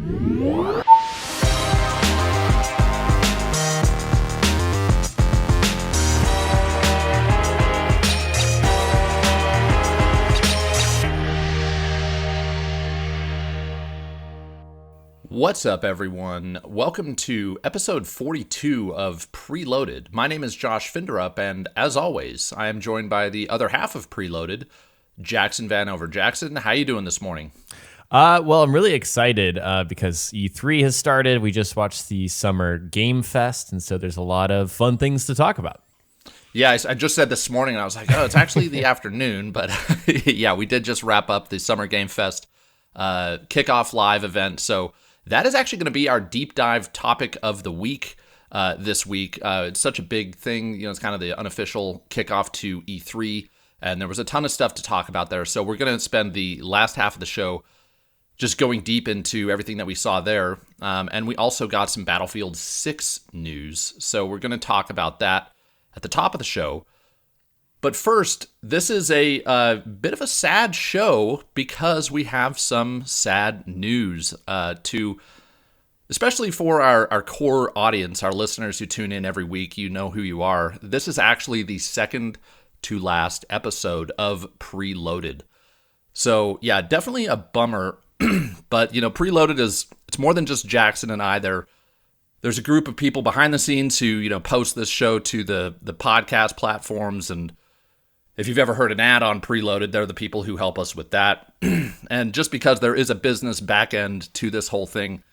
What's up, everyone? Welcome to episode 42 of Preloaded. My name is Josh Finderup, and as always, I am joined by the other half of Preloaded, Jackson Vanover. Jackson, how you doing this morning? Well, I'm really excited because E3 has started. We just watched the Summer Game Fest, and so there's a lot of fun things to talk about. Yeah, I just said this morning, and I was like, oh, it's actually the afternoon, but yeah, we did just wrap up the Summer Game Fest kickoff live event, so that is actually going to be our deep dive topic of the week this week. It's such a big thing. You know, it's kind of the unofficial kickoff to E3, and there was a ton of stuff to talk about there. So we're going to spend the last half of the show just going deep into everything that we saw there. And we also got some Battlefield 6 news. So we're going to talk about that at the top of the show. But first, this is a bit of a sad show because we have some sad news especially for our core audience, our listeners who tune in every week. You know who you are. This is actually the second to last episode of Preloaded. So yeah, definitely a bummer. But you know, Preloaded it's more than just Jackson and I. There's a group of people behind the scenes who post this show to the podcast platforms, and if you've ever heard an ad on Preloaded, they're the people who help us with that. And just because there is a business back end to this whole thing,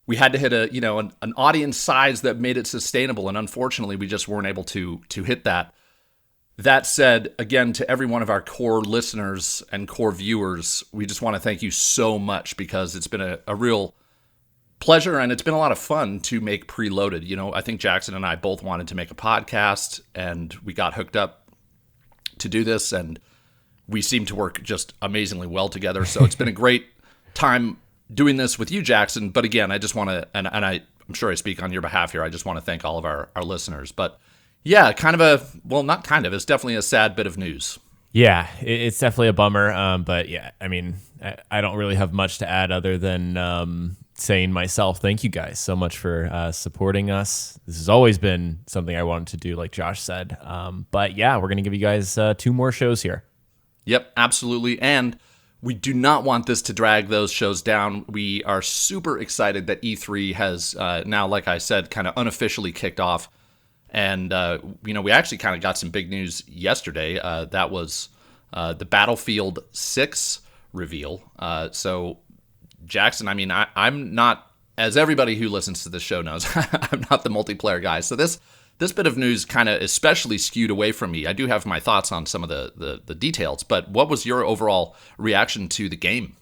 we had to hit an audience size that made it sustainable, and unfortunately, we just weren't able to hit that. That said, again, to every one of our core listeners and core viewers, we just want to thank you so much because it's been a real pleasure, and it's been a lot of fun to make Preloaded. You know, I think Jackson and I both wanted to make a podcast, and we got hooked up to do this, and we seem to work just amazingly well together. So it's been a great time doing this with you, Jackson. But again, I just want to, and I'm sure I speak on your behalf here, I just want to thank all of our listeners. But yeah, it's definitely a sad bit of news. Yeah, it's definitely a bummer. But yeah, I mean, I don't really have much to add other than saying myself, thank you guys so much for supporting us. This has always been something I wanted to do, like Josh said. But yeah, we're going to give you guys 2 more shows here. Yep, absolutely. And we do not want this to drag those shows down. We are super excited that E3 has now, like I said, kind of unofficially kicked off. And, we actually kind of got some big news yesterday. That was the Battlefield 6 reveal. So Jackson, I mean, I'm not, as everybody who listens to this show knows, I'm not the multiplayer guy. So this bit of news kind of especially skewed away from me. I do have my thoughts on some of the details, but what was your overall reaction to the game?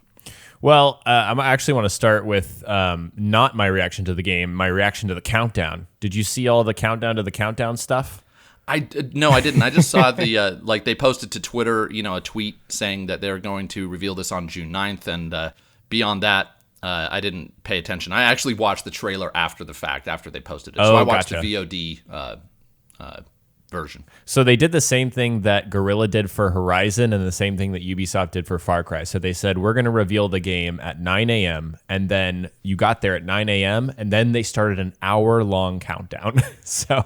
Well, I actually want to start with not my reaction to the game, my reaction to the countdown. Did you see all the countdown to the countdown stuff? No, I didn't. I just saw the they posted to Twitter, a tweet saying that they're going to reveal this on June 9th, and beyond that, I didn't pay attention. I actually watched the trailer after the fact, after they posted it. So I watched the VOD version. So they did the same thing that Guerrilla did for Horizon and the same thing that Ubisoft did for Far Cry. So they said, we're going to reveal the game at 9 a.m. And then you got there at 9 a.m. And then they started an hour-long countdown. So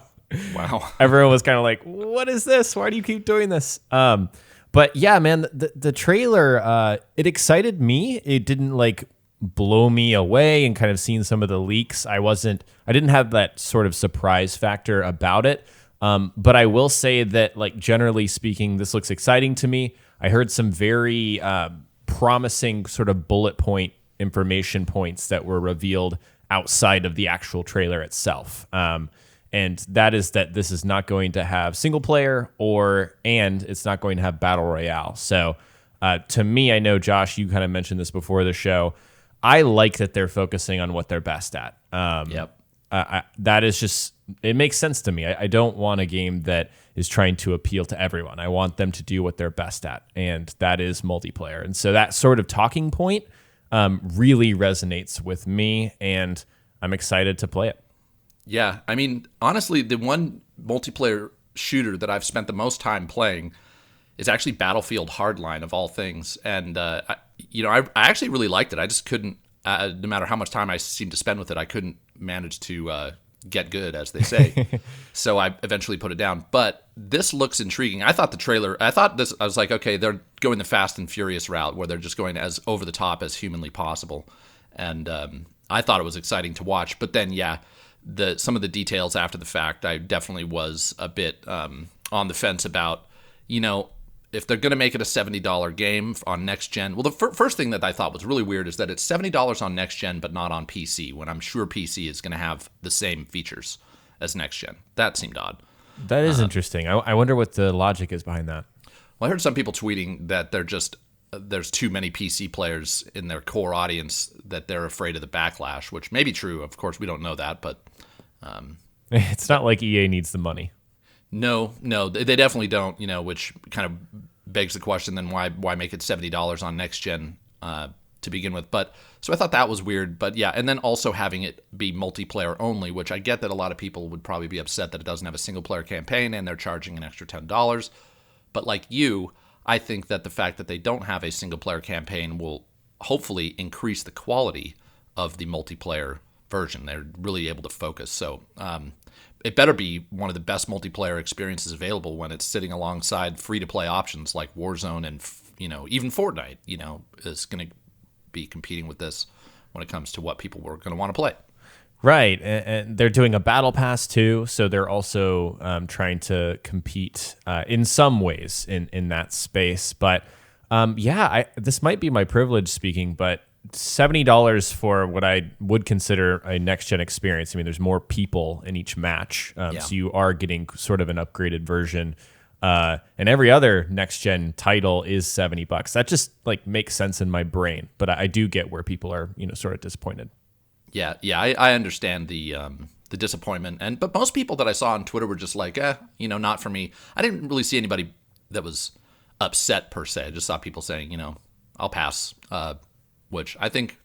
wow, everyone was kind of like, what is this? Why do you keep doing this? But yeah, man, the trailer, it excited me. It didn't blow me away, and kind of seeing some of the leaks, I didn't have that sort of surprise factor about it. But I will say that, generally speaking, this looks exciting to me. I heard some very promising sort of bullet point information points that were revealed outside of the actual trailer itself. And that is that this is not going to have single player and it's not going to have battle royale. So to me, I know, Josh, you kind of mentioned this before the show. I like that they're focusing on what they're best at. Yep. That is just, it makes sense to me. I don't want a game that is trying to appeal to everyone. I want them to do what they're best at, and that is multiplayer. And so that sort of talking point really resonates with me, and I'm excited to play it. Yeah, I mean, honestly, the one multiplayer shooter that I've spent the most time playing is actually Battlefield Hardline, of all things. And, I actually really liked it. I just couldn't no matter how much time I seemed to spend with it, I couldn't manage to get good, as they say. So I eventually put it down. But this looks intriguing. I was like, okay, they're going the Fast and Furious route where they're just going as over the top as humanly possible. And I thought it was exciting to watch. But then, yeah, some of the details after the fact, I definitely was a bit on the fence about, if they're going to make it a $70 game on next gen. Well, the first thing that I thought was really weird is that it's $70 on next gen, but not on PC, when I'm sure PC is going to have the same features as next gen. That seemed odd. That is interesting. I wonder what the logic is behind that. Well, I heard some people tweeting that there's too many PC players in their core audience that they're afraid of the backlash, which may be true. Of course, we don't know that, but it's not like EA needs the money. No, they definitely don't, which kind of begs the question, then why make it $70 on next gen to begin with? But so I thought that was weird, but yeah, and then also having it be multiplayer only, which I get that a lot of people would probably be upset that it doesn't have a single player campaign and they're charging an extra $10. But like you, I think that the fact that they don't have a single player campaign will hopefully increase the quality of the multiplayer version. They're really able to focus. So, it better be one of the best multiplayer experiences available when it's sitting alongside free-to-play options like Warzone and, even Fortnite, is going to be competing with this when it comes to what people were going to want to play. Right, and they're doing a battle pass too, so they're also trying to compete in some ways in that space. But this might be my privilege speaking, but $70 for what I would consider a next-gen experience. I mean, there's more people in each match, so you are getting sort of an upgraded version. And every other next-gen title is $70. That just makes sense in my brain, but I do get where people are, sort of disappointed. Yeah, I understand the disappointment, but most people that I saw on Twitter were just like, not for me. I didn't really see anybody that was upset per se. I just saw people saying, I'll pass. Which I think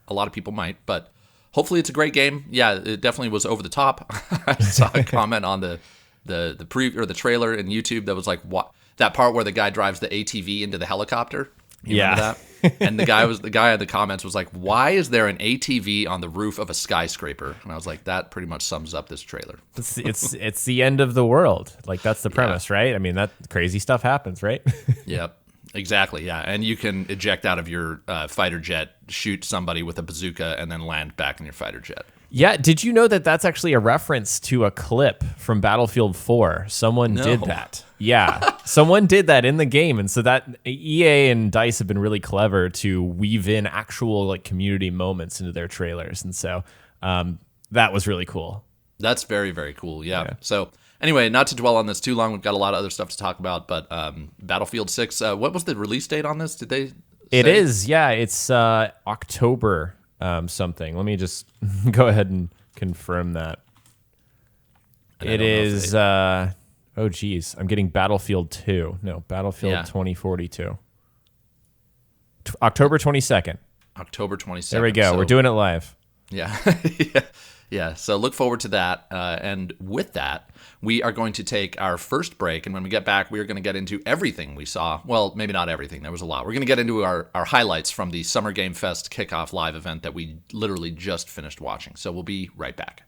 a lot of people might, but hopefully it's a great game. Yeah, it definitely was over the top. I saw a comment on the trailer in YouTube that was like, what, that part where the guy drives the ATV into the helicopter. You remember that? And the guy in the comments was like, why is there an ATV on the roof of a skyscraper? And I was like, that pretty much sums up this trailer. It's the end of the world. That's the premise, right? I mean, that crazy stuff happens, right? Yep. Exactly, yeah. And you can eject out of your fighter jet, shoot somebody with a bazooka, and then land back in your fighter jet. Yeah, did you know that that's actually a reference to a clip from Battlefield 4? Someone did that. Yeah, someone did that in the game. And so that EA and DICE have been really clever to weave in actual community moments into their trailers. And so that was really cool. That's very, very cool, yeah. So anyway, not to dwell on this too long, we've got a lot of other stuff to talk about, but Battlefield 6, what was the release date on this? Did they say? It is, yeah. It's October something. Let me just go ahead and confirm that. It is, oh geez, I'm getting Battlefield 2. No, Battlefield 2042. October 22nd. October 22nd. There we go. We're doing it live. Yeah. Yeah, so look forward to that. And with that, we are going to take our first break. And when we get back, we are going to get into everything we saw. Well, maybe not everything. There was a lot. We're going to get into our highlights from the Summer Game Fest Kickoff live event that we literally just finished watching. So we'll be right back.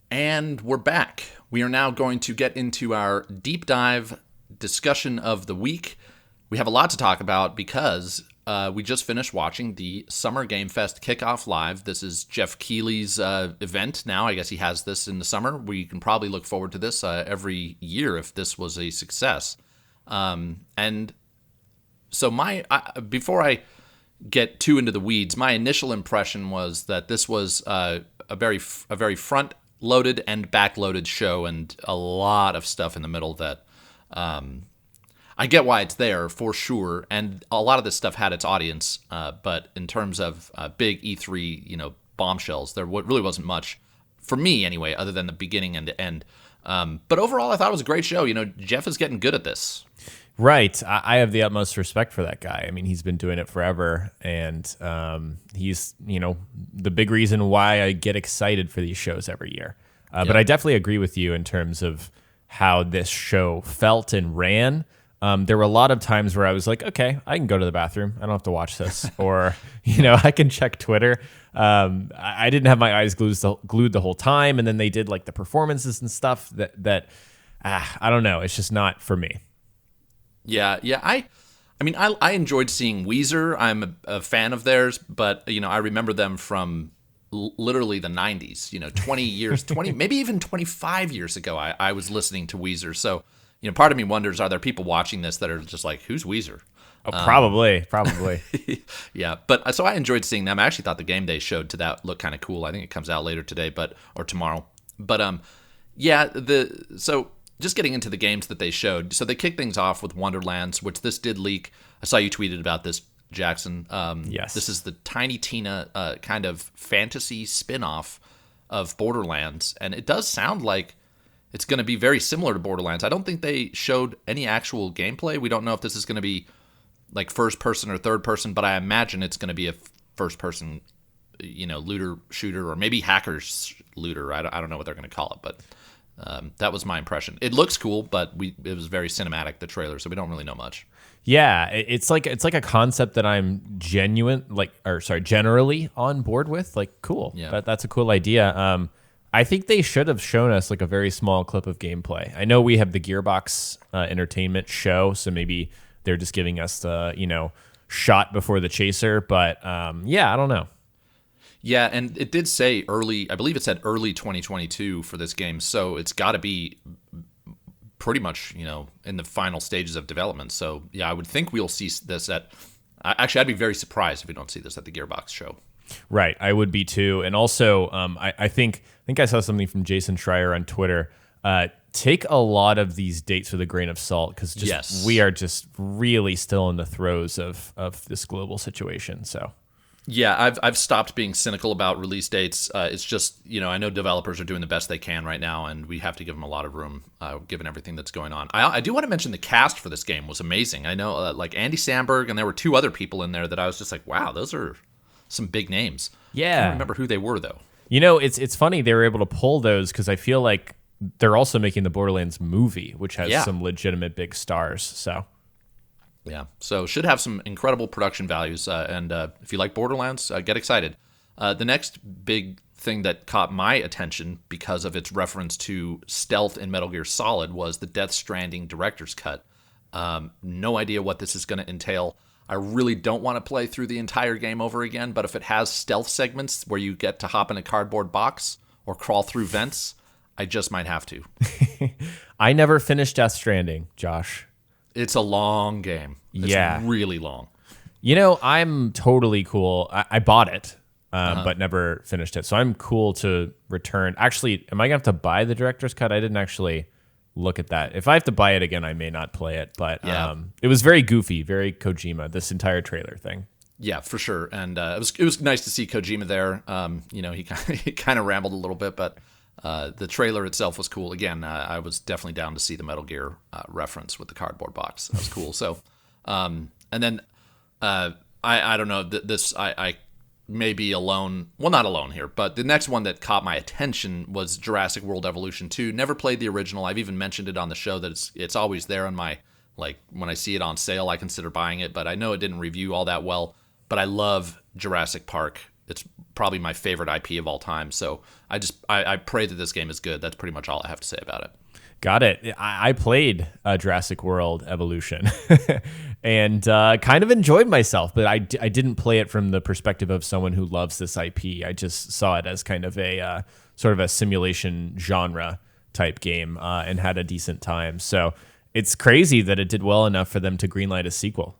And we're back. We are now going to get into our deep dive discussion of the week. We have a lot to talk about because we just finished watching the Summer Game Fest Kickoff Live. This is Jeff Keighley's event now. I guess he has this in the summer. We can probably look forward to this every year if this was a success. And so before I get too into the weeds, my initial impression was that this was a very front-loaded and back-loaded show, and a lot of stuff in the middle that I get why it's there for sure, and a lot of this stuff had its audience. But in terms of big E3, bombshells, there really wasn't much for me anyway, other than the beginning and the end. But overall, I thought it was a great show. Jeff is getting good at this. Right. I have the utmost respect for that guy. I mean, he's been doing it forever, and he's, the big reason why I get excited for these shows every year. But I definitely agree with you in terms of how this show felt and ran. there were a lot of times where I was like, okay, I can go to the bathroom. I don't have to watch this. Or, I can check Twitter. I didn't have my eyes glued the whole time. And then they did like the performances and stuff that I don't know. It's just not for me. Yeah. I enjoyed seeing Weezer. I'm a fan of theirs, but, I remember them from literally the 90s, 20 years, maybe even 25 years ago, I was listening to Weezer. So, part of me wonders, are there people watching this that are just like, who's Weezer? Oh, probably. Yeah, but so I enjoyed seeing them. I actually thought the game they showed to that looked kind of cool. I think it comes out later today, or tomorrow. But so just getting into the games that they showed. So they kicked things off with Wonderlands, which this did leak. I saw you tweeted about this, Jackson. Yes. This is the Tiny Tina kind of fantasy spin-off of Borderlands, and it does sound like it's going to be very similar to Borderlands. I don't think they showed any actual gameplay. We don't know if this is going to be like first person or third person, but I imagine it's going to be a first person, looter shooter, or maybe hackers looter. I don't know what they're going to call it, but that was my impression. It looks cool, but it was very cinematic, the trailer, so we don't really know much. Yeah, it's like a concept that I'm generally on board with. Like, cool. Yeah. That's a cool idea. I think they should have shown us like a very small clip of gameplay. I know we have the Gearbox Entertainment show, so maybe they're just giving us the, shot before the chaser. But I don't know. Yeah, and it did say I believe it said early 2022 for this game, so it's got to be pretty much, in the final stages of development. So, yeah, I would think we'll see this actually, I'd be very surprised if we don't see this at the Gearbox show. Right, I would be too. And also, I think I saw something from Jason Schreier on Twitter. Take a lot of these dates with a grain of salt, because we are just really still in the throes of this global situation. So, yeah, I've stopped being cynical about release dates. It's just, I know developers are doing the best they can right now, and we have to give them a lot of room, given everything that's going on. I do want to mention the cast for this game was amazing. I know, like Andy Samberg, and there were 2 other people in there that I was just like, wow, those are some big names. Yeah. I can't remember who they were, though. It's funny they were able to pull those, because I feel like they're also making the Borderlands movie, which has some legitimate big stars. So, yeah, so should have some incredible production values. And if you like Borderlands, get excited. The next big thing that caught my attention because of its reference to stealth in Metal Gear Solid was the Death Stranding director's cut. No idea what this is going to entail. I really don't want to play through the entire game over again, but if it has stealth segments where you get to hop in a cardboard box or crawl through vents, I just might have to. I never finished Death Stranding, Josh. It's a long game. It's really long. I'm totally cool. I bought it, but never finished it. So I'm cool to return. Actually, am I going to have to buy the director's cut? I didn't actually look at that. If I have to buy it again, I may not play it. But it was very goofy, very Kojima, this entire trailer thing. Yeah, for sure. And it was nice to see Kojima there. He kind of rambled a little bit, but the trailer itself was cool. Again, I was definitely down to see the Metal Gear reference with the cardboard box. That was cool. So, and then I don't know. I may be alone. Well, not alone here, but the next one that caught my attention was Jurassic World Evolution 2. Never played the original. I've even mentioned it on the show that it's always there on my, like, when I see it on sale, I consider buying it, but I know it didn't review all that well. But I love Jurassic Park. It's probably my favorite IP of all time. So I pray that this game is good. That's pretty much all I have to say about it. Got it. I played Jurassic World Evolution and kind of enjoyed myself, but I didn't play it from the perspective of someone who loves this IP. I just saw it as kind of a sort of a simulation genre type game and had a decent time. So it's crazy that it did well enough for them to greenlight a sequel.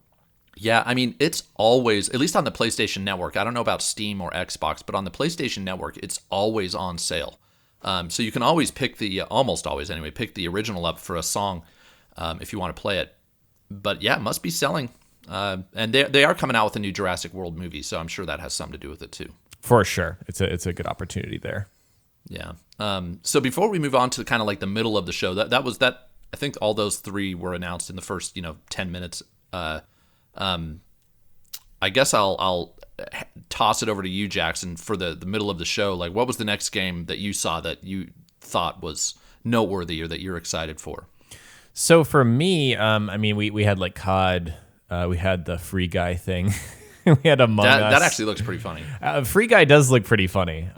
Yeah, I mean, it's always, at least on the PlayStation Network, I don't know about Steam or Xbox, but on the PlayStation Network, it's always on sale. So you can always pick almost always anyway, pick the original up for a song if you want to play it. But yeah, it must be selling. And they are coming out with a new Jurassic World movie, so I'm sure that has something to do with it too. For sure. It's a good opportunity there. Yeah. So before we move on to kind of like the middle of the show, that was that. I think all those 3 were announced in the first 10 minutes. I guess I'll toss it over to you, Jackson, for the middle of the show. Like, what was the next game that you saw that you thought was noteworthy or that you're excited for? So for me, I mean, we had like COD, we had the Free Guy thing, we had Among Us. That actually looks pretty funny. Free Guy does look pretty funny.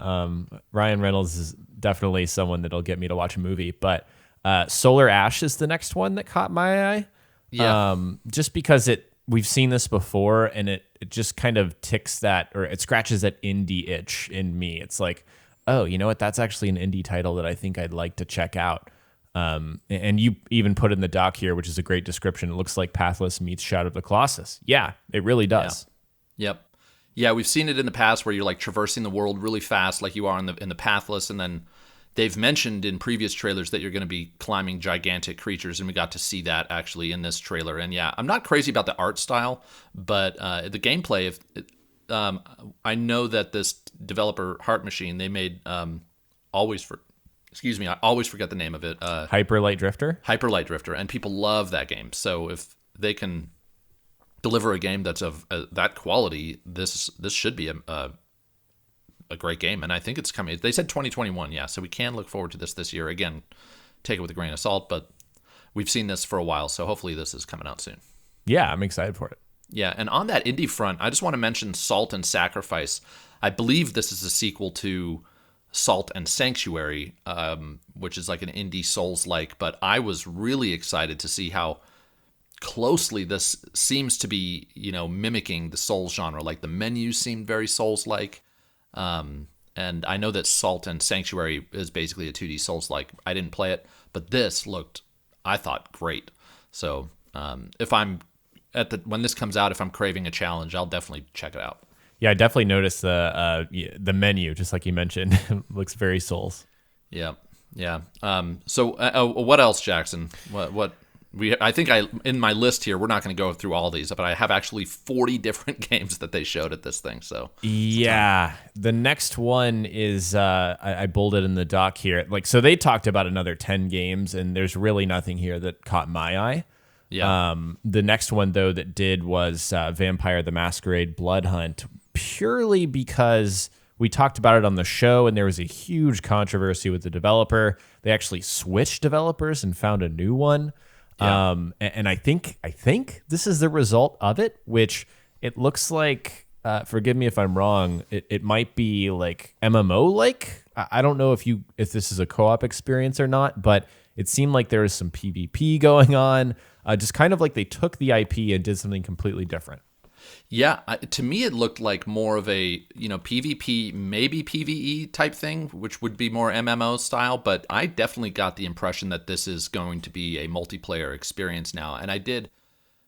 Ryan Reynolds is definitely someone that'll get me to watch a movie, but Solar Ash is the next one that caught my eye. Yeah. Just because we've seen this before, and it just kind of ticks that, or it scratches that indie itch in me. It's like, oh, you know what? That's actually an indie title that I think I'd like to check out. And you even put in the doc here, which is a great description. It looks like Pathless meets Shadow of the Colossus. Yeah, it really does. Yeah. Yep. Yeah, we've seen it in the past where you're like traversing the world really fast, like you are in the Pathless, and then they've mentioned in previous trailers that you're going to be climbing gigantic creatures, and we got to see that actually in this trailer. And yeah, I'm not crazy about the art style, but the gameplay. I know that this developer Heart Machine, they made I always forget the name of it. Hyper Light Drifter. Hyper Light Drifter, and people love that game. So if they can deliver a game that's of that quality, this should be a great game, and I think it's coming. They said 2021, yeah, so we can look forward to this year. Again, take it with a grain of salt, but we've seen this for a while, so hopefully this is coming out soon. Yeah, I'm excited for it. Yeah, and on that indie front, I just want to mention Salt and Sacrifice. I believe this is a sequel to Salt and Sanctuary, which is like an indie Souls-like, but I was really excited to see how closely this seems to be, mimicking the Souls genre. Like the menus seemed very Souls-like. And I know that Salt and Sanctuary is basically a 2D Souls-like. I didn't play it, but this looked, I thought, great. So if I'm when this comes out, if I'm craving a challenge, I'll definitely check it out. Yeah, I definitely noticed the menu, just like you mentioned. Looks very Souls. Yeah. So what else, Jackson? What? I think in my list here, we're not going to go through all these, but I have actually 40 different games that they showed at this thing. So yeah, the next one is I bolded in the doc here. Like, so they talked about another 10 games, and there's really nothing here that caught my eye. Yeah. The next one though that did was Vampire the Masquerade Blood Hunt, purely because we talked about it on the show, and there was a huge controversy with the developer. They actually switched developers and found a new one. Yeah. And I think this is the result of it, which it looks like, forgive me if I'm wrong, it might be like MMO like. I don't know if this is a co-op experience or not, but it seemed like there was some PvP going on. Just kind of like they took the IP and did something completely different. Yeah, to me it looked like more of a PvP, maybe PvE type thing, which would be more MMO style. But I definitely got the impression that this is going to be a multiplayer experience now. And I did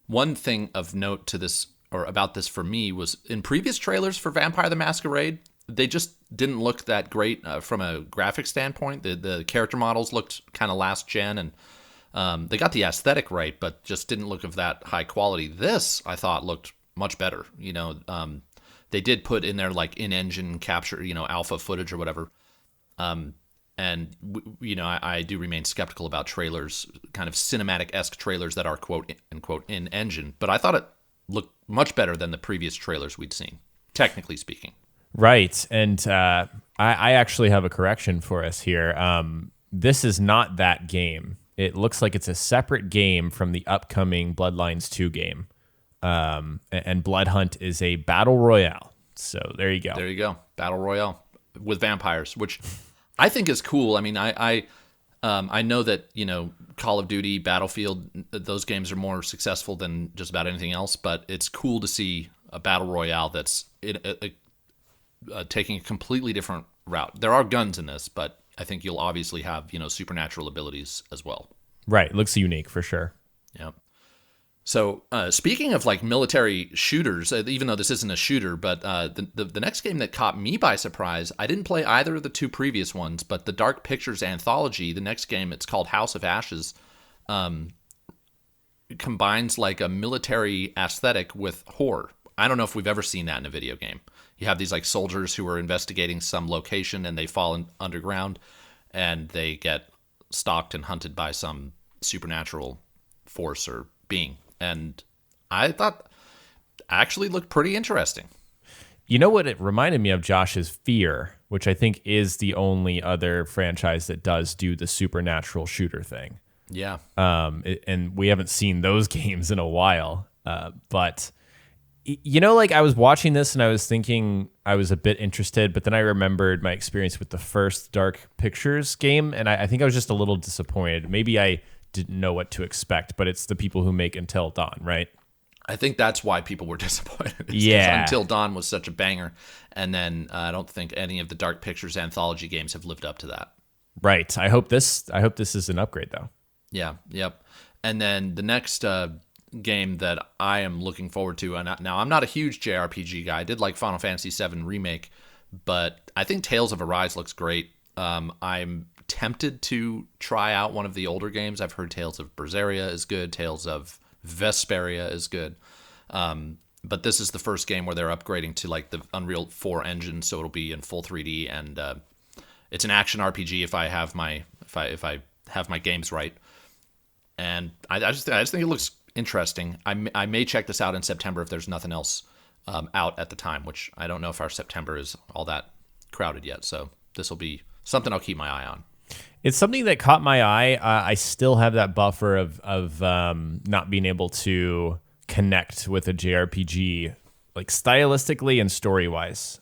one thing of note to this, or about this for me, was in previous trailers for Vampire the Masquerade, they just didn't look that great from a graphic standpoint. The character models looked kind of last gen, and they got the aesthetic right, but just didn't look of that high quality. This, I thought, looked much better. They did put in there like in-engine capture, alpha footage or whatever. And I do remain skeptical about trailers, kind of cinematic-esque trailers that are quote unquote in-engine. But I thought it looked much better than the previous trailers we'd seen, technically speaking. Right, and I actually have a correction for us here. This is not that game. It looks like it's a separate game from the upcoming Bloodlines 2 game. And Blood Hunt is a battle royale. So there you go. There you go. Battle royale with vampires, which I think is cool. I mean, I know that, Call of Duty, Battlefield, those games are more successful than just about anything else, but it's cool to see a battle royale that's taking a completely different route. There are guns in this, but I think you'll obviously have, supernatural abilities as well. Right. Looks unique for sure. Yeah. So speaking of like military shooters, even though this isn't a shooter, but the next game that caught me by surprise, I didn't play either of the two previous ones, but the Dark Pictures Anthology, the next game, it's called House of Ashes, combines like a military aesthetic with horror. I don't know if we've ever seen that in a video game. You have these like soldiers who are investigating some location and they fall underground and they get stalked and hunted by some supernatural force or being. And I thought actually looked pretty interesting. You know what it reminded me of, Josh, is Fear, which I think is the only other franchise that does do the supernatural shooter thing. Yeah. And we haven't seen those games in a while. But like I was watching this and I was thinking I was a bit interested, but then I remembered my experience with the first Dark Pictures game, and I think I was just a little disappointed. Maybe I didn't know what to expect, but it's the people who make Until Dawn, right? I think that's why people were disappointed. Yeah. Until Dawn was such a banger, and then I don't think any of the Dark Pictures anthology games have lived up to that. Right. I hope this is an upgrade, though. Yeah. Yep. And then the next game that I am looking forward to, and now I'm not a huge JRPG guy. I did like Final Fantasy VII Remake, but I think Tales of Arise looks great. I'm tempted to try out one of the older games. I've heard Tales of Berseria is good. Tales of Vesperia is good. But this is the first game where they're upgrading to like the Unreal 4 engine, so it'll be in full 3D, and it's an action RPG if I have my games right. And I just think it looks interesting. I may check this out in September if there's nothing else out at the time, which I don't know if our September is all that crowded yet. So this will be something I'll keep my eye on. It's something that caught my eye. I still have that buffer of not being able to connect with a JRPG, like stylistically and story wise.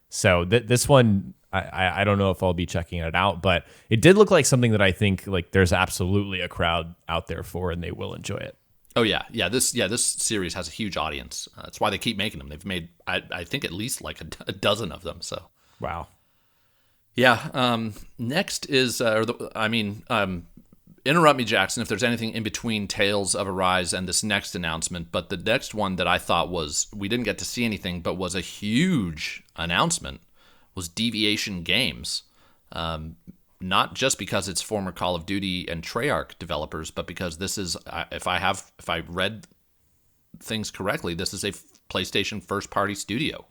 So this one, I don't know if I'll be checking it out, but it did look like something that I think like there's absolutely a crowd out there for, and they will enjoy it. Oh yeah. This series has a huge audience. That's why they keep making them. They've made I think at least like a dozen of them. So wow. Yeah. Next is, interrupt me, Jackson, if there's anything in between Tales of Arise and this next announcement. But the next one that I thought we didn't get to see anything, but was a huge announcement, was Deviation Games. Not just because it's former Call of Duty and Treyarch developers, but because this is, if I read things correctly, this is a PlayStation first-party studio.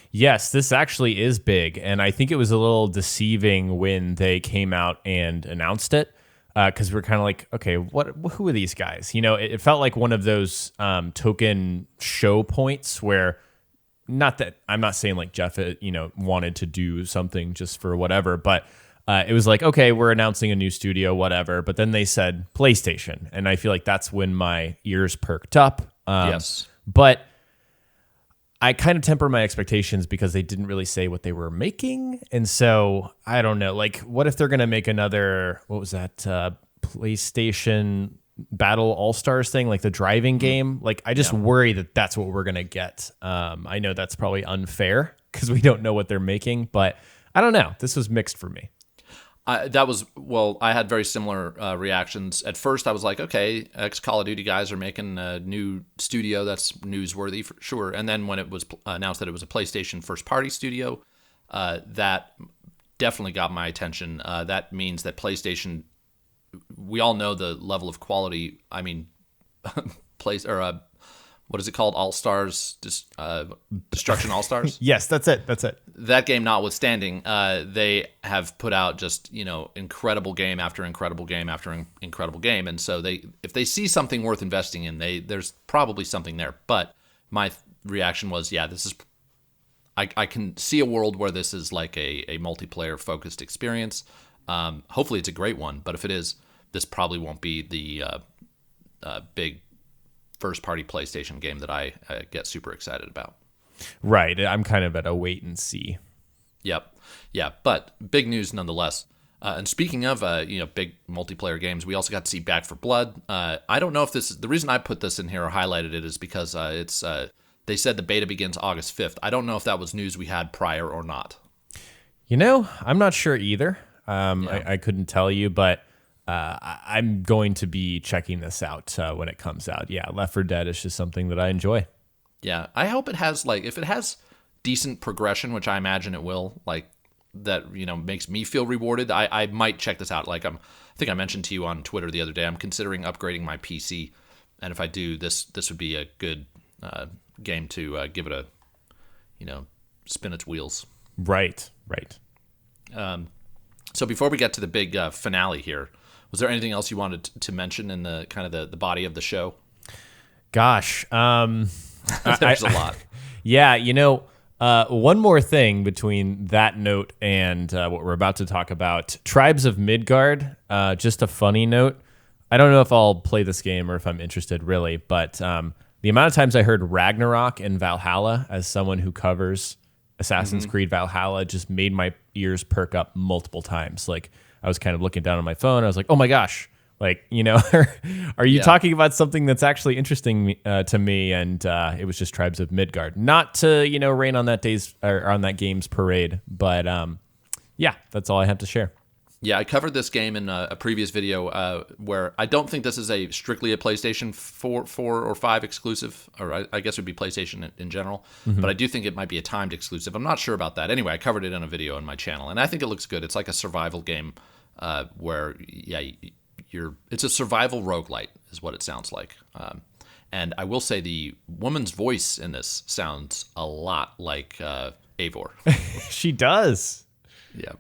Yes, this actually is big, and I think it was a little deceiving when they came out and announced it, because we're kind of like, okay, who are these guys? It felt like one of those token show points where, not that I'm not saying like Jeff, wanted to do something just for whatever, but it was like, okay, we're announcing a new studio, whatever. But then they said PlayStation, and I feel like that's when my ears perked up. Yes, but I kind of temper my expectations because they didn't really say what they were making. And so I don't know, like, what if they're going to make another, what was that, PlayStation Battle All-Stars thing, like the driving game? Like, I just worry that that's what we're going to get. I know that's probably unfair because we don't know what they're making, but I don't know. This was mixed for me. I had very similar reactions. At first, I was like, okay, ex-Call of Duty guys are making a new studio. That's newsworthy for sure. And then when it was announced that it was a PlayStation first-party studio, that definitely got my attention. That means that PlayStation, we all know the level of quality. I mean, what is it called? All-Stars, Destruction All-Stars? Yes, that's it. That game notwithstanding, they have put out just, incredible game after incredible game after incredible game. And so if they see something worth investing in, there's probably something there. But my reaction was, I can see a world where this is like a multiplayer focused experience. Hopefully it's a great one, but if it is, this probably won't be the big first-party PlayStation game that I get super excited about. Right. I'm kind of at a wait and see. Yep. Yeah, but big news nonetheless. And speaking of, big multiplayer games, we also got to see Back 4 Blood. I don't know if this is... The reason I put this in here or highlighted it is because it's... they said the beta begins August 5th. I don't know if that was news we had prior or not. I'm not sure either. I couldn't tell you, but... I'm going to be checking this out when it comes out. Yeah, Left 4 Dead is just something that I enjoy. Yeah, I hope it has, if it has decent progression, which I imagine it will, that, makes me feel rewarded, I might check this out. I think I mentioned to you on Twitter the other day, I'm considering upgrading my PC, and if I do, this would be a good game to give it a, spin its wheels. Right. So before we get to the big finale here, was there anything else you wanted to mention in the kind of the body of the show? Gosh, there's a lot. Yeah, One more thing between that note and what we're about to talk about. Tribes of Midgard, just a funny note. I don't know if I'll play this game or if I'm interested really, but the amount of times I heard Ragnarok and Valhalla as someone who covers Assassin's Creed Valhalla just made my ears perk up multiple times. Like I was kind of looking down on my phone. I was like, oh my gosh. Like, are you talking about something that's actually interesting to me? And it was just Tribes of Midgard, not to, rain on that game's parade. But yeah, that's all I have to share. Yeah, I covered this game in a previous video where I don't think this is strictly a PlayStation 4 or 5 exclusive, or I guess it would be PlayStation in general, but I do think it might be a timed exclusive. I'm not sure about that. Anyway, I covered it in a video on my channel, and I think it looks good. It's like a survival game where, it's a survival roguelite is what it sounds like. And I will say the woman's voice in this sounds a lot like Eivor. She does. Yeah.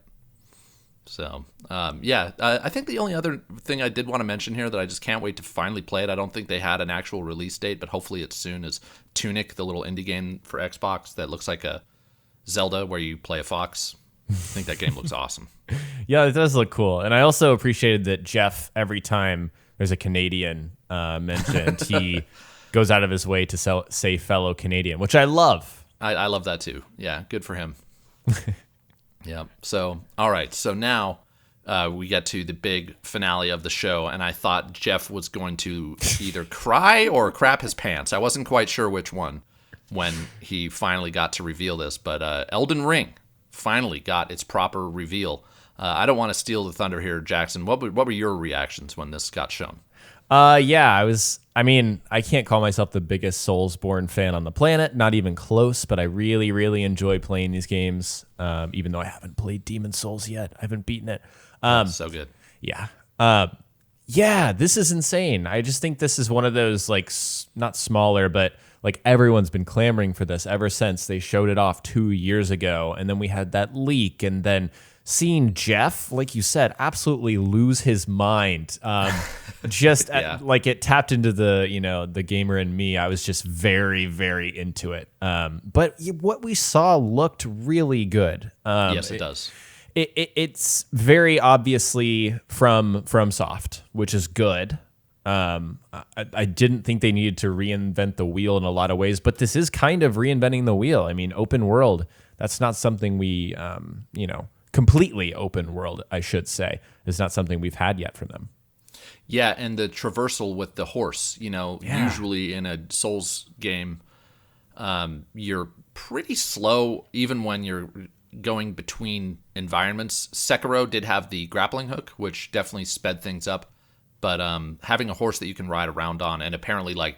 So, I think the only other thing I did want to mention here that I just can't wait to finally play it, I don't think they had an actual release date, but hopefully it's soon, is Tunic, the little indie game for Xbox that looks like a Zelda where you play a fox. I think that game looks awesome. Yeah, it does look cool. And I also appreciated that Jeff, every time there's a Canadian mentioned, he goes out of his way to say fellow Canadian, which I love. I love that too. Yeah, good for him. Yeah. So, all right. So now we get to the big finale of the show, and I thought Jeff was going to either cry or crap his pants. I wasn't quite sure which one when he finally got to reveal this, but Elden Ring finally got its proper reveal. I don't want to steal the thunder here, Jackson. What were your reactions when this got shown? I can't call myself the biggest Soulsborne fan on the planet, not even close, but I really, really enjoy playing these games, even though I haven't played Demon's Souls yet. I haven't beaten it. So good. Yeah. This is insane. I just think this is one of those, like, not smaller, but like everyone's been clamoring for this ever since they showed it off 2 years ago. And then we had that leak, and then seeing Jeff, like you said, absolutely lose his mind. Like it tapped into the gamer in me. I was just very, very into it. But what we saw looked really good. Yes, it does. It's very obviously from FromSoft, which is good. I didn't think they needed to reinvent the wheel in a lot of ways, but this is kind of reinventing the wheel. I mean, open world, that's not something we, completely open world, I should say, is not something we've had yet from them. Yeah, and the traversal with the horse, usually in a Souls game, you're pretty slow even when you're going between environments. Sekiro did have the grappling hook, which definitely sped things up, but having a horse that you can ride around on and apparently like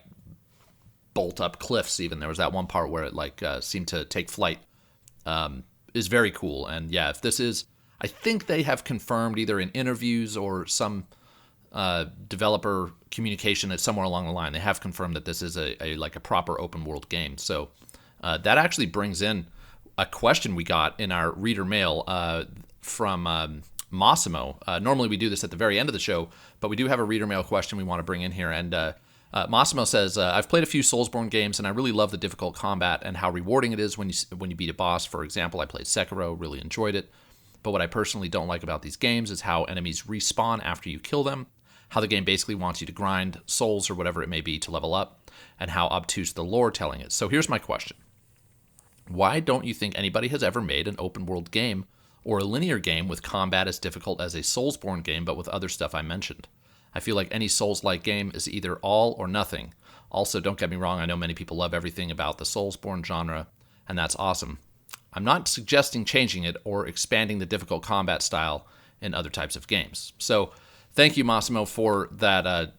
bolt up cliffs, even there was that one part where it seemed to take flight, is very cool. And yeah, if this is, I think they have confirmed either in interviews or some developer communication that somewhere along the line, they have confirmed that this is a proper open world game. So that actually brings in a question we got in our reader mail from Massimo. Normally we do this at the very end of the show, but we do have a reader mail question we want to bring in here. And Massimo says, I've played a few Soulsborne games, and I really love the difficult combat and how rewarding it is when you beat a boss. For example, I played Sekiro, really enjoyed it. But what I personally don't like about these games is how enemies respawn after you kill them, how the game basically wants you to grind souls or whatever it may be to level up, and how obtuse the lore telling is. So here's my question. Why don't you think anybody has ever made an open world game or a linear game with combat as difficult as a Soulsborne game but with other stuff I mentioned? I feel like any Souls-like game is either all or nothing. Also, don't get me wrong, I know many people love everything about the Soulsborne genre, and that's awesome. I'm not suggesting changing it or expanding the difficult combat style in other types of games. So, thank you, Massimo, for that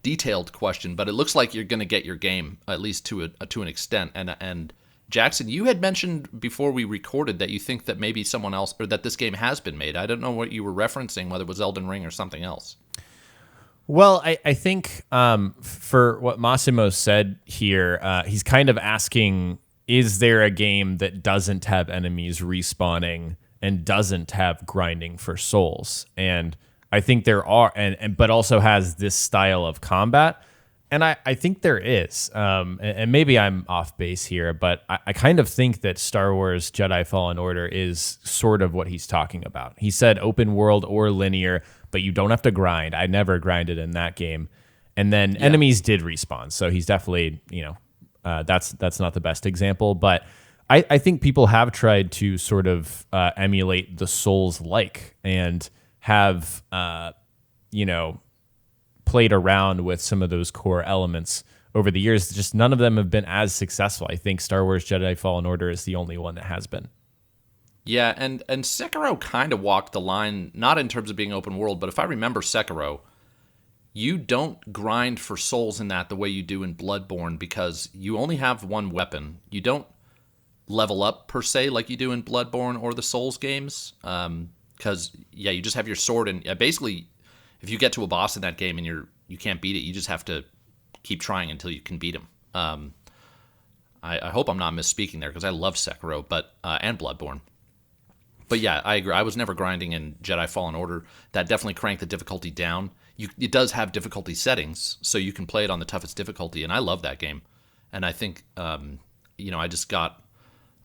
detailed question, but it looks like you're going to get your game, at least to an extent. And Jackson, you had mentioned before we recorded that you think that maybe someone else, or that this game has been made. I don't know what you were referencing, whether it was Elden Ring or something else. Well, I think for what Massimo said here, he's kind of asking, is there a game that doesn't have enemies respawning and doesn't have grinding for souls? And I think there are, but also has this style of combat. And I think there is, and maybe I'm off base here, but I kind of think that Star Wars Jedi Fallen Order is sort of what he's talking about. He said open world or linear, but you don't have to grind. I never grinded in that game. And then enemies did respawn, so he's definitely, that's not the best example, but I think people have tried to sort of emulate the Souls-like and have, played around with some of those core elements over the years. Just none of them have been as successful. I think Star Wars Jedi Fallen Order is the only one that has been. Yeah, and Sekiro kind of walked the line, not in terms of being open world, but if I remember Sekiro, you don't grind for souls in that the way you do in Bloodborne because you only have one weapon. You don't level up per se like you do in Bloodborne or the Souls games because, you just have your sword and basically if you get to a boss in that game and you can't beat it, you just have to keep trying until you can beat him. I hope I'm not misspeaking there because I love Sekiro, and Bloodborne. But yeah, I agree. I was never grinding in Jedi Fallen Order. That definitely cranked the difficulty down. It does have difficulty settings, so you can play it on the toughest difficulty, and I love that game. And I think, I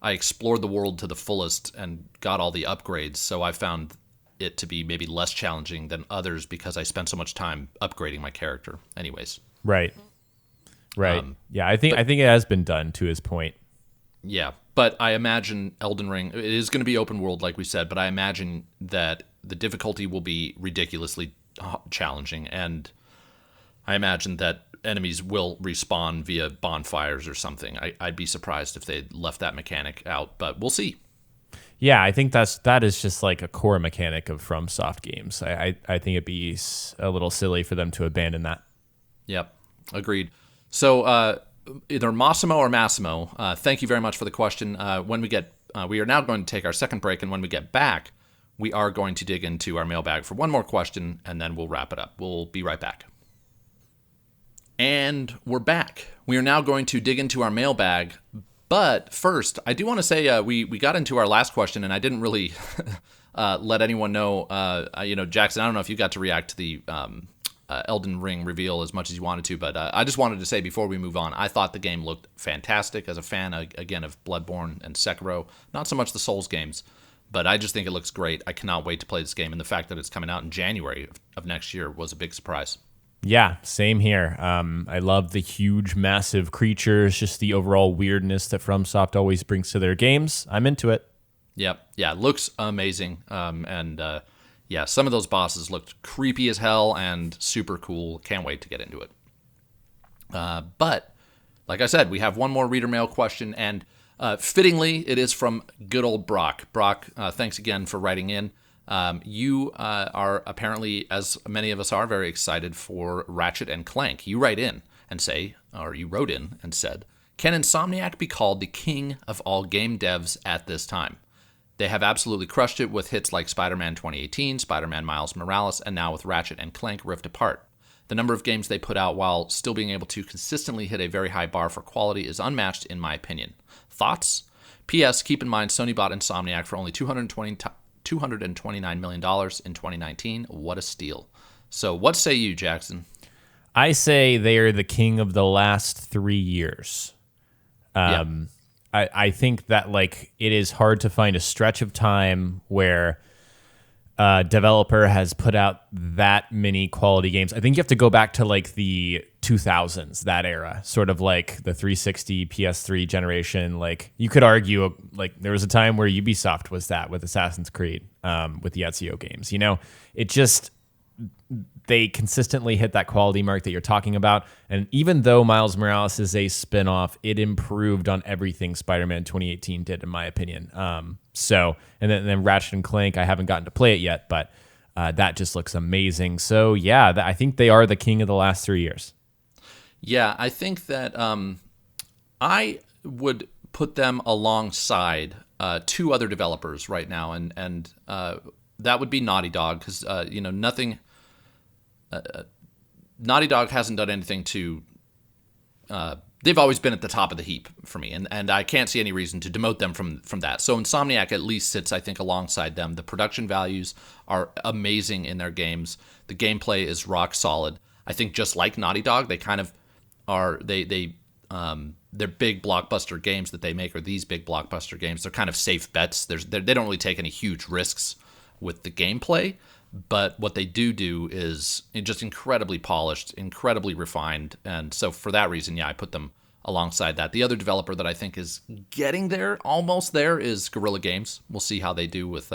explored the world to the fullest and got all the upgrades, so I found it to be maybe less challenging than others because I spent so much time upgrading my character. Anyways. Right. I think it has been done to his point. Yeah, but I imagine Elden Ring, it is going to be open world like we said, but I imagine that the difficulty will be ridiculously challenging, and I imagine that enemies will respawn via bonfires or something. I'd be surprised if they left that mechanic out, but we'll see. Yeah, I think that is just like a core mechanic of FromSoft games. I think it'd be a little silly for them to abandon that. Yep, agreed. So either Massimo or Massimo, thank you very much for the question. We are now going to take our second break, and when we get back, we are going to dig into our mailbag for one more question, and then we'll wrap it up. We'll be right back. And we're back. We are now going to dig into our mailbag. But first, I do want to say we got into our last question, and I didn't really let anyone know. Jackson, I don't know if you got to react to the Elden Ring reveal as much as you wanted to, but I just wanted to say before we move on, I thought the game looked fantastic as a fan, again, of Bloodborne and Sekiro. Not so much the Souls games, but I just think it looks great. I cannot wait to play this game, and the fact that it's coming out in January of next year was a big surprise. Yeah, same here. I love the huge, massive creatures, just the overall weirdness that FromSoft always brings to their games. I'm into it. Yep. Yeah, looks amazing. Some of those bosses looked creepy as hell and super cool. Can't wait to get into it. But, like I said, we have one more reader mail question, and fittingly, it is from good old Brock. Brock, thanks again for writing in. You are apparently, as many of us are, very excited for Ratchet and Clank. You wrote in and said, can Insomniac be called the king of all game devs at this time? They have absolutely crushed it with hits like Spider-Man 2018, Spider-Man Miles Morales, and now with Ratchet and Clank Rift Apart. The number of games they put out while still being able to consistently hit a very high bar for quality is unmatched in my opinion. Thoughts? P.S. Keep in mind Sony bought Insomniac for only $229 million in 2019. What a steal. So what say you, Jackson? I say they are the king of the last 3 years. I think that it is hard to find a stretch of time where a developer has put out that many quality games. I think you have to go back to the 2000s, that era, sort of like the 360 PS3 generation. You could argue there was a time where Ubisoft was that with Assassin's Creed, with the Ezio games. It just, they consistently hit that quality mark that you're talking about. And even though Miles Morales is a spin-off, it improved on everything Spider-Man 2018 did, in my opinion. And then Ratchet and Clank, I haven't gotten to play it yet, but that just looks amazing. So yeah, I think they are the king of the last 3 years. Yeah, I think that I would put them alongside two other developers right now, and that would be Naughty Dog, because nothing. Naughty Dog hasn't done anything to. They've always been at the top of the heap for me, and I can't see any reason to demote them from that. So Insomniac at least sits, I think, alongside them. The production values are amazing in their games. The gameplay is rock solid. I think just like Naughty Dog, they kind of are they're big blockbuster games that they make, or these big blockbuster games. They're kind of safe bets. They don't really take any huge risks with the gameplay, but what they do is just incredibly polished, incredibly refined, and so for that reason, yeah, I put them alongside that. The other developer that I think is getting there, almost there, is Guerrilla Games. We'll see how they do with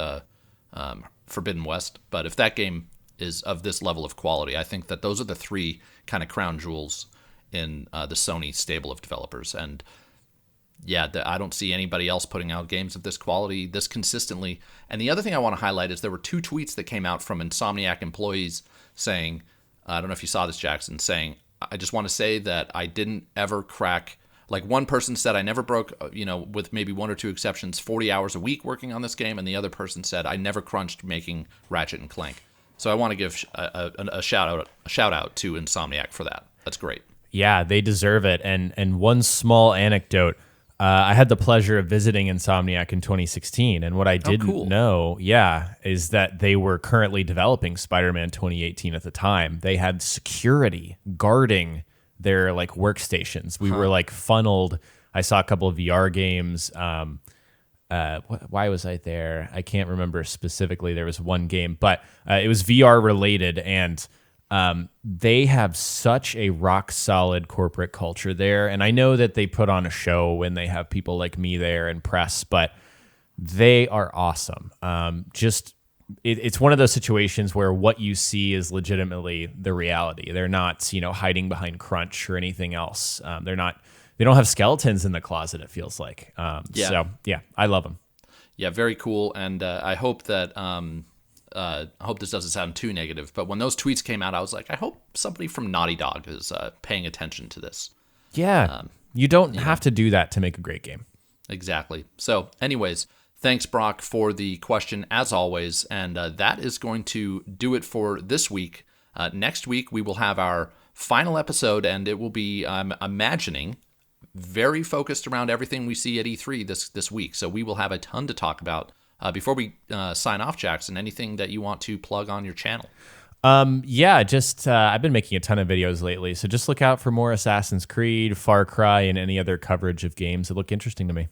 Forbidden West, but if that game is of this level of quality, I think that those are the three kind of crown jewels in the Sony stable of developers. And yeah, I don't see anybody else putting out games of this quality this consistently. And the other thing I want to highlight is there were 2 tweets that came out from Insomniac employees saying, I don't know if you saw this, Jackson, saying, I just want to say that I didn't ever crack, like one person said, I never broke, with maybe 1 or 2 exceptions, 40 hours a week working on this game. And the other person said, I never crunched making Ratchet and Clank. So I want to give a shout out to Insomniac for that. That's great. Yeah, they deserve it. And one small anecdote, I had the pleasure of visiting Insomniac in 2016, and what I didn't know, is that they were currently developing Spider-Man 2018 at the time. They had security guarding their workstations. We were funneled. I saw a couple of VR games. Why was I there? I can't remember specifically. There was one game, but it was VR related, and they have such a rock solid corporate culture there. And I know that they put on a show when they have people like me there and press, but they are awesome. It's one of those situations where what you see is legitimately the reality. They're not, hiding behind crunch or anything else. They don't have skeletons in the closet, it feels like. So yeah, I love them. Yeah, very cool. And I hope that, I hope this doesn't sound too negative, but when those tweets came out, I was like, I hope somebody from Naughty Dog is paying attention to this. Yeah, you don't have to do that to make a great game. Exactly. So anyways, thanks, Brock, for the question as always. And that is going to do it for this week. Next week, we will have our final episode, and it will be, I'm imagining, very focused around everything we see at E3 this week. So we will have a ton to talk about. Before we sign off, Jackson, anything that you want to plug on your channel? I've been making a ton of videos lately, so just look out for more Assassin's Creed, Far Cry, and any other coverage of games that look interesting to me.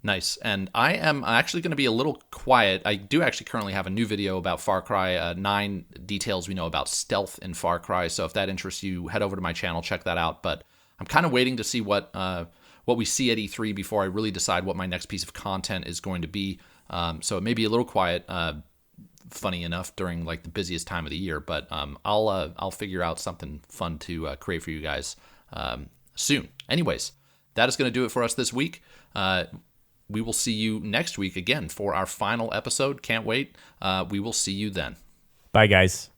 Nice. And I am actually going to be a little quiet. I do actually currently have a new video about Far Cry, 9 details we know about stealth in Far Cry. So if that interests you, head over to my channel, check that out. But I'm kind of waiting to see what we see at E3 before I really decide what my next piece of content is going to be. So it may be a little quiet, funny enough, during the busiest time of the year, but I'll figure out something fun to create for you guys soon. Anyways, that is going to do it for us this week. We will see you next week again for our final episode. Can't wait. We will see you then. Bye, guys.